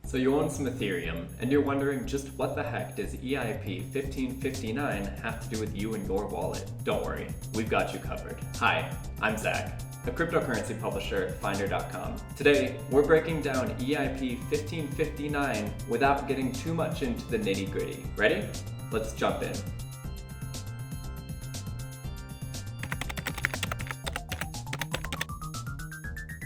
So you own some Ethereum, and you're wondering just what the heck does EIP 1559 have to do with you and your wallet? Don't worry, we've got you covered. Hi, I'm Zach, a cryptocurrency publisher at Finder.com. Today, we're breaking down EIP 1559 without getting too much into the nitty-gritty. Ready? Let's jump in.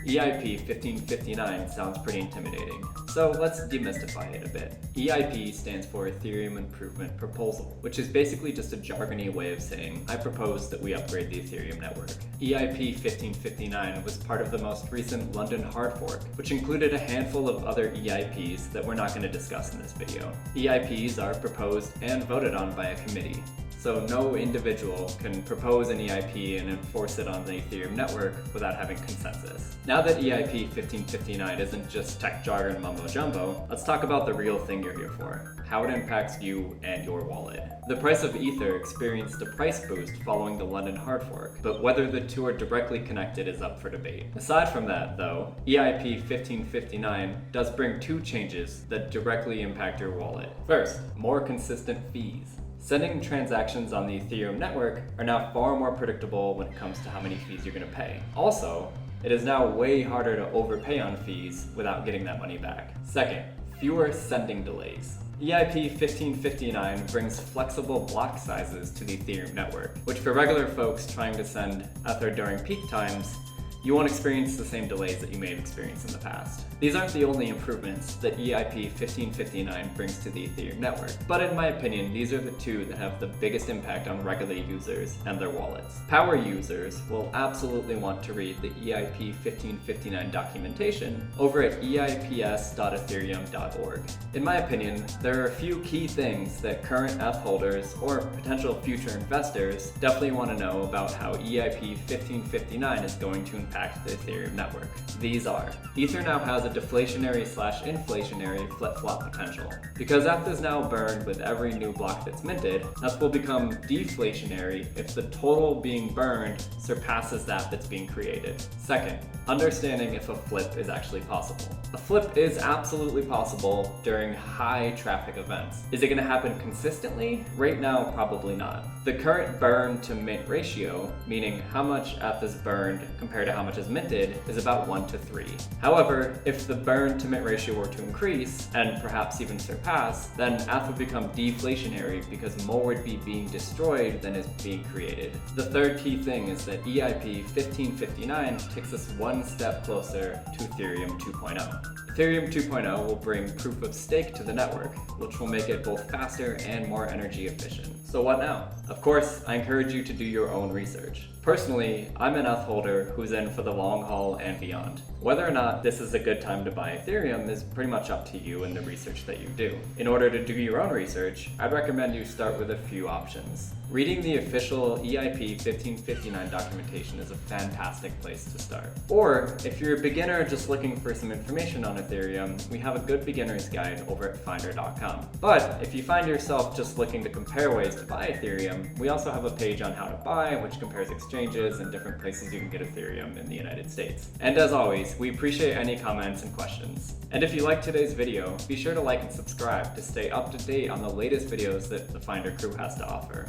EIP 1559 sounds pretty intimidating, so let's demystify it a bit. EIP stands for Ethereum Improvement Proposal, which is basically just a jargony way of saying, I propose that we upgrade the Ethereum network. EIP 1559 was part of the most recent London hard fork, which included a handful of other EIPs that we're not going to discuss in this video. EIPs are proposed and voted on by a committee, so no individual can propose an EIP and enforce it on the Ethereum network without having consensus. Now that EIP 1559 isn't just tech jargon mumbo jumbo, let's talk about the real thing you're here for, how it impacts you and your wallet. The price of Ether experienced a price boost following the London hard fork, but whether the two are directly connected is up for debate. Aside from that, though, EIP 1559 does bring two changes that directly impact your wallet. First, more consistent fees. Sending transactions on the Ethereum network are now far more predictable when it comes to how many fees you're going to pay. Also, it is now way harder to overpay on fees without getting that money back. Second, fewer sending delays. EIP 1559 brings flexible block sizes to the Ethereum network, which for regular folks trying to send Ether during peak times, you won't experience the same delays that you may have experienced in the past. These aren't the only improvements that EIP 1559 brings to the Ethereum network, but in my opinion, these are the two that have the biggest impact on regular users and their wallets. Power users will absolutely want to read the EIP 1559 documentation over at eips.ethereum.org. In my opinion, there are a few key things that current ETH holders or potential future investors definitely want to know about how EIP 1559 is going to impact the Ethereum network. These are: Ether now has a deflationary/inflationary flip-flop potential. Because ETH is now burned with every new block that's minted, ETH will become deflationary if the total being burned surpasses that's being created. Second, understanding if a flip is actually possible. A flip is absolutely possible during high traffic events. Is it going to happen consistently? Right now, probably not. The current burn to mint ratio, meaning how much ETH is burned compared to how much is minted, is about 1:3. However, if the burn to mint ratio were to increase, and perhaps even surpass, then ETH would become deflationary because more would be being destroyed than is being created. The third key thing is that EIP 1559 takes us one step closer to Ethereum 2.0. Ethereum 2.0 will bring proof of stake to the network, which will make it both faster and more energy efficient. So what now? Of course, I encourage you to do your own research. Personally, I'm an ETH holder who's in for the long haul and beyond. Whether or not this is a good time to buy Ethereum is pretty much up to you and the research that you do. In order to do your own research, I'd recommend you start with a few options. Reading the official EIP 1559 documentation is a fantastic place to start. Or, if you're a beginner just looking for some information on Ethereum, we have a good beginner's guide over at Finder.com. But if you find yourself just looking to compare ways to buy Ethereum, we also have a page on how to buy, which compares exchanges and different places you can get Ethereum in the United States. And as always, we appreciate any comments and questions. And if you liked today's video, be sure to like and subscribe to stay up to date on the latest videos that the Finder crew has to offer.